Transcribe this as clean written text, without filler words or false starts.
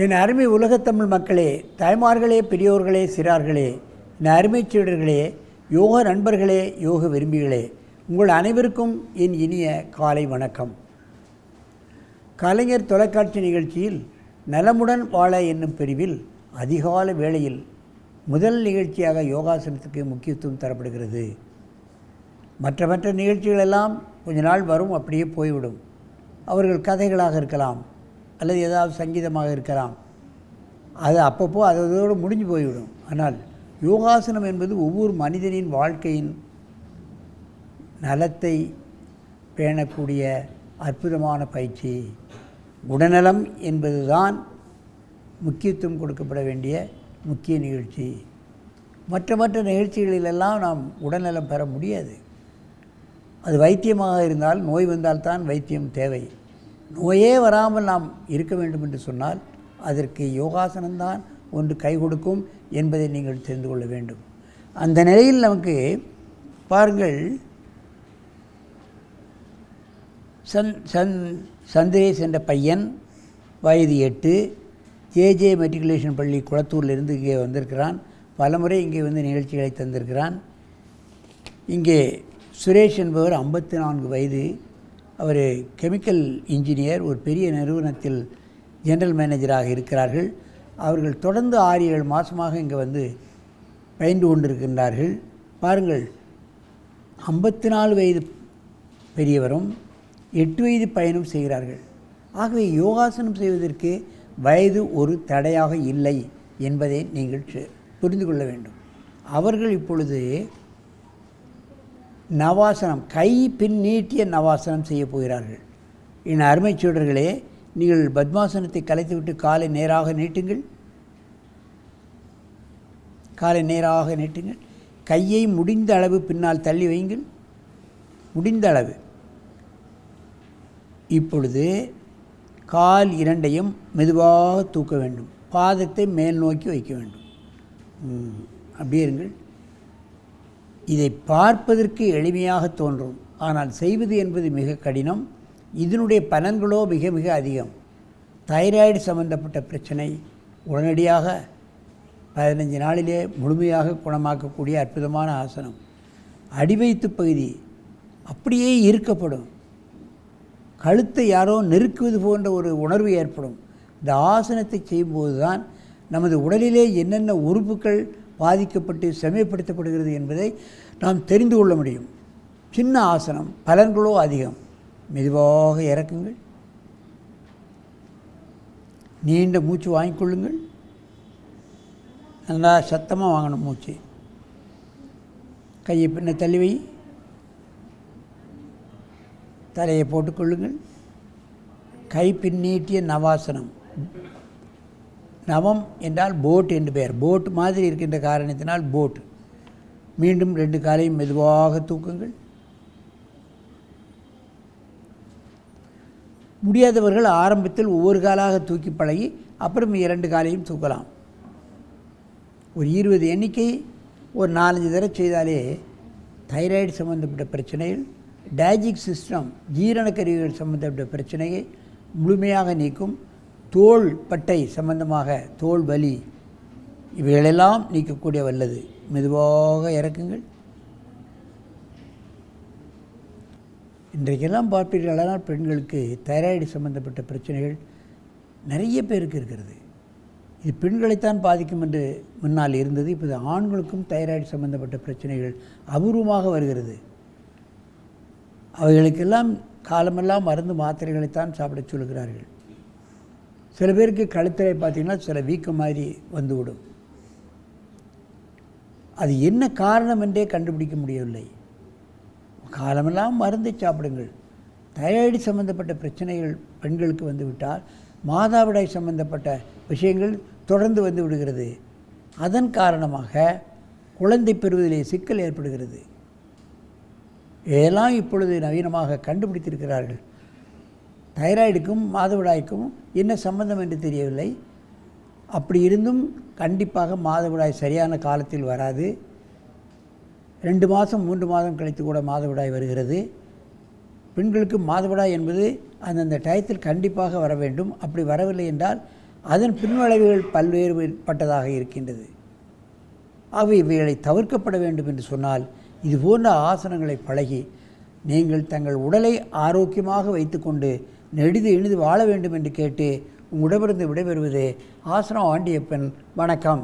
என் அருமை உலகத்தமிழ் மக்களே, தாய்மார்களே, பெரியோர்களே, சிறார்களே, என் அருமை சீடர்களே, யோக நண்பர்களே, யோக விரும்பிகளே, உங்கள் அனைவருக்கும் என் இனிய காலை வணக்கம். கலைஞர் தொலைக்காட்சி நிகழ்ச்சியில் நலமுடன் வாழ என்னும் பிரிவில் அதிகால வேளையில் முதல் நிகழ்ச்சியாக யோகாசனத்துக்கு முக்கியத்துவம் தரப்படுகிறது. மற்ற நிகழ்ச்சிகளெல்லாம் கொஞ்ச நாள் வரும், அப்படியே போய்விடும். அவர்கள் கதைகளாக இருக்கலாம் அல்லது ஏதாவது சங்கீதமாக இருக்கலாம். அது அப்பப்போ அதோடு முடிஞ்சு போய்விடும். ஆனால் யோகாசனம் என்பது ஒவ்வொரு மனிதனின் வாழ்க்கையின் நலத்தை பேணக்கூடிய அற்புதமான பயிற்சி. உடல்நலம் என்பது தான் முக்கியத்துவம் கொடுக்கப்பட வேண்டிய முக்கிய நிகழ்ச்சி. மற்ற நிகழ்ச்சிகளிலெல்லாம் நாம் உடல்நலம் பெற முடியாது. அது வைத்தியமாக இருந்தால், நோய் வந்தால்தான் வைத்தியம் தேவை. நோயே வராமல் நாம் இருக்க வேண்டும் என்று சொன்னால் அதற்கு யோகாசனம்தான் ஒன்று கை கொடுக்கும் என்பதை நீங்கள் தெரிந்து கொள்ள வேண்டும். அந்த நிலையில் நமக்கு பாருங்கள், சந்திரேஷ் என்ற பையன், வயது 8, ஜே மெட்ரிகுலேஷன் பள்ளி குளத்தூரிலிருந்து இங்கே வந்திருக்கிறான். பலமுறை இங்கே வந்து நிகழ்ச்சிகளை தந்திருக்கிறான். இங்கே சுரேஷ் என்பவர் 54 வயது. அவர் கெமிக்கல் இன்ஜினியர், ஒரு பெரிய நிறுவனத்தில் ஜெனரல் மேனேஜராக இருக்கிறார்கள். அவர்கள் தொடர்ந்து 6-7 மாதமாக இங்கே வந்து பயின்று கொண்டிருக்கின்றார்கள். பாருங்கள், 54 வயது பெரியவரும் 8 வயது பையனும் செய்கிறார்கள். ஆகவே யோகாசனம் செய்வதற்கு வயது ஒரு தடையாக இல்லை என்பதை நீங்கள் புரிந்து கொள்ள வேண்டும். அவர்கள் இப்பொழுது நவாசனம், கை பின் நீட்டிய நவாசனம் செய்ய போகிறார்கள். என் அருமை சீடர்களே, நீங்கள் பத்மாசனத்தை கலைத்துவிட்டு காலை நேராக நீட்டுங்கள். காலை நேராக நீட்டுங்கள். கையை முடிந்த அளவு பின்னால் தள்ளி வையுங்கள். முடிந்த அளவு. இப்பொழுது கால் இரண்டையும் மெதுவாக தூக்க வேண்டும். பாதத்தை மேல் நோக்கி வைக்க வேண்டும். அப்படியே இருங்கள். இதை பார்ப்பதற்கு எளிமையாக தோன்றும், ஆனால் செய்வது என்பது மிக கடினம். இதனுடைய பலன்களோ மிக மிக அதிகம். தைராய்டு சம்பந்தப்பட்ட பிரச்சனை உடனடியாக 15 நாளிலே முழுமையாக குணமாக்கக்கூடிய அற்புதமான ஆசனம். அடிவயிற்று பகுதி அப்படியே இருக்கப்படும். கழுத்தை யாரோ நெருக்குவது போன்ற ஒரு உணர்வு ஏற்படும். இந்த ஆசனத்தை செய்யும்போது தான் நமது உடலிலே என்னென்ன உறுப்புகள் பாதிக்கப்பட்டு செம்மைப்படுத்தப்படுகிறது என்பதை நாம் தெரிந்து கொள்ள முடியும். சின்ன ஆசனம், பலன்களோ அதிகம். மெதுவாக இறக்குங்கள். நீண்ட மூச்சு வாங்கிக்கொள்ளுங்கள். நல்லா சத்தமாக வாங்கணும் மூச்சு. கையை பின்ன தள்ளி வை. தலையை போட்டுக்கொள்ளுங்கள். கை பின்னீட்டிய நவாசனம். நவம் என்றால் போட் என்று பெயர். போட் மாதிரி இருக்கின்ற காரணத்தினால் போட். மீண்டும் 2 காலையும் மெதுவாக தூக்குங்கள். முடியாதவர்கள் ஆரம்பத்தில் ஒவ்வொரு காலாக தூக்கி பழகி அப்புறம் 2 காலையும் தூக்கலாம். ஒரு 20 எண்ணிக்கை ஒரு 4-5 தடவை செய்தாலே தைராய்டு சம்பந்தப்பட்ட பிரச்சனைகள், டைஜஸ்டிவ் சிஸ்டம், ஜீரணக்கருவிகள் சம்பந்தப்பட்ட பிரச்சனையை முழுமையாக நீக்கும். தோல் பட்டை சம்பந்தமாக தோல் வலி இவைகளெல்லாம் நீக்கக்கூடிய வல்லது. மெதுவாக இறக்குங்கள். இன்றைக்கெல்லாம் பார்ப்பீர்களானால் பெண்களுக்கு தைராய்டு சம்பந்தப்பட்ட பிரச்சனைகள் நிறைய பேருக்கு இருக்கிறது. இது பெண்களைத்தான் பாதிக்கும் என்று முன்னால் இருந்தது. இப்போது ஆண்களுக்கும் தைராய்டு சம்பந்தப்பட்ட பிரச்சனைகள் அபூர்வமாக வருகிறது. அவைகளுக்கெல்லாம் காலமெல்லாம் மருந்து மாத்திரைகளைத்தான் சாப்பிட சொல்கிறார்கள். சில பேருக்கு கழுத்தலை பார்த்திங்கன்னா சில வீக்கம் மாதிரி வந்துவிடும். அது என்ன காரணம் என்றே கண்டுபிடிக்க முடியவில்லை. காலமெல்லாம் மருந்தை சாப்பிடுங்கள். தைராய்டு சம்பந்தப்பட்ட பிரச்சனைகள் பெண்களுக்கு வந்துவிட்டால் மாதவிடாய் சம்பந்தப்பட்ட விஷயங்கள் தொடர்ந்து வந்து விடுகிறது. அதன் காரணமாக குழந்தை பெறுவதிலே சிக்கல் ஏற்படுகிறது. இதெல்லாம் இப்பொழுது நவீனமாக கண்டுபிடித்திருக்கிறார்கள். தைராய்டுக்கும் மாதவிடாய்க்கும் என்ன சம்பந்தம் என்று தெரியவில்லை. அப்படி இருந்தும் கண்டிப்பாக மாதவிடாய் சரியான காலத்தில் வராது. 2 மாதம் 3 மாதம் கழித்து கூட மாதவிடாய் வருகிறது. பெண்களுக்கு மாதவிடாய் என்பது அந்தந்த டயத்தில் கண்டிப்பாக வர வேண்டும். அப்படி வரவில்லை என்றால் அதன் பின்விளைவுகள் பல்வேறுபட்டதாக இருக்கின்றது. ஆகவே இவைகளை தவிர்க்கப்பட வேண்டும் என்று சொன்னால் இதுபோன்ற ஆசனங்களை பழகி நீங்கள் தங்கள் உடலை ஆரோக்கியமாக வைத்துக்கொண்டு நெடிது இனிது வாழ வேண்டும் என்று கேட்டு உங்களிடமிருந்து விடைபெறுவது ஆசனம் ஆண்டியப்பன். வணக்கம்.